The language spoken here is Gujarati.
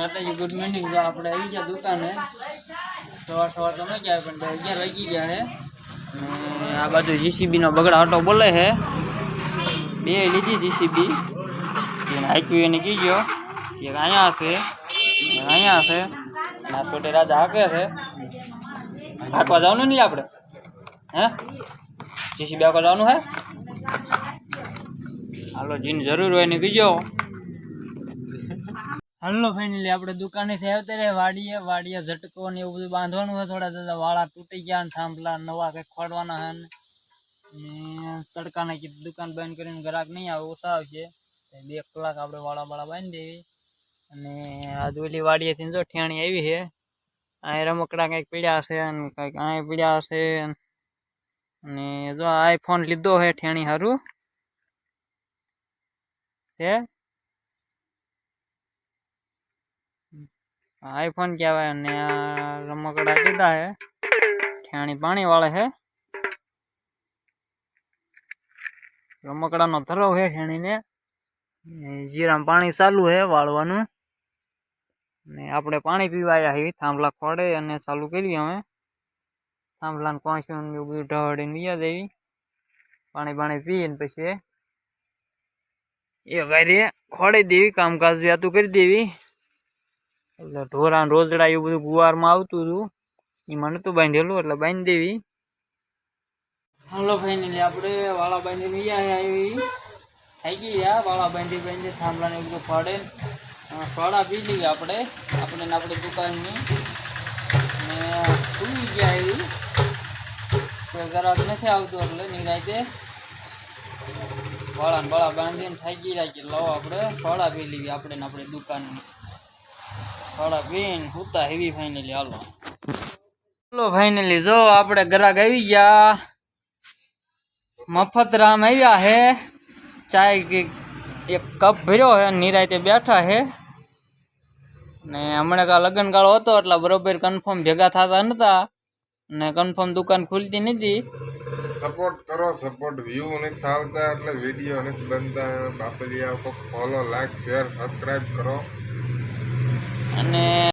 માતાજી ગુડ મોર્નિંગ। જો આપણે આવી ગયા દુકાને સવાર તો ન જાય પણ 11 વાગી ગયા છે અને આ બાજુ જીસીબી નો બગડા આટો બોલે છે। બે લીધી જીસીબી એને આઈક્યુ એને કીજો એક અહીંયા છે અને આ છોટે રાજા હાકે છે। હાકવા જવાનું નહીં આપણે હે જીસીબી હાકવા જવાનું હે હાલો જીને જરૂર હોય ને કીજો। હલો ફાઇનલી આપણે દુકાને થી આવતા રે વાડીએ ઝટકો ને એવું બધું બાંધવાનું હોય। થોડા દાદા વાળા તૂટી ગયા ને થાંભલા નવા કંઈક ખોડવાના હે ને તડકાને કીધું દુકાન બંધ કરીને ગ્રાહક નહીં આવે ઓછા આવશે 2 કલાક આપણે વાળા બાંધી દેવી। અને આ ઓલી વાડીએથી જો ઠેણી આવી છે આ રમકડા કંઈક પીડ્યા હશે અને કંઈક આ પીડ્યા હશે અને જો આઈફોન લીધો છે ઠેણી હારું છે आईफोन कहवाय ने रमकड़ा कीधा है ठेणी पानी वाले है रमकड़ा नो थरो है ठेणी ने जीरा में पानी चालू है वाळवानु ने आपणे पानी पीवा आया है थांभला खोड़े अने चालू करी हमें थांभला ने कोंस्यू ने બધું ઢાળીને વિયા દેવી पानी पी ने પછી એ વારે ખોડી દેવી કામકાજ વ્યાતું કરી દેવી। એટલે ઢોરા રોજડા એવું બધું ગુવારમાં આવતું હતું એમાં નતું બાંધેલું એટલે બાંધી દેવી। હાલો ફાઇનલી આપણે વાળા બાંધીને આવી થઈ ગયા વાળા બાંધી થાંભલાને એવું બધું ફાડે સોડા પી લઈએ આપણે આપણી દુકાનની ને ખુલી ગયા એવી કોઈ ગ્રાહક નથી આવતું એટલે નિરાતે વાળા બાંધીને થઈ ગયા કે લાવો આપણે સોડા પી લઈએ આપણી દુકાનની થોડા પીન હુતા હેવી ફાઇનલી હાલો ફાઇનલી જો આપણે ગ્રાહક આવી ગયા મફત રામ આવ્યા है चाय एक कप भर्यो है निराते बैठा है ने हमणे का लगन गाळो हतो એટલે બરોબર કન્ફર્મ ભેગા થતા નતા ને કન્ફર્મ દુકાન ખુલતી નથી। સપોર્ટ કરો સપોર્ટ વ્યૂ નથી આવતા એટલે વિડિયો નથી બનતા બાપલિયા કો ફોલો લાઈક શેર સબસ્ક્રાઇબ કરો। અને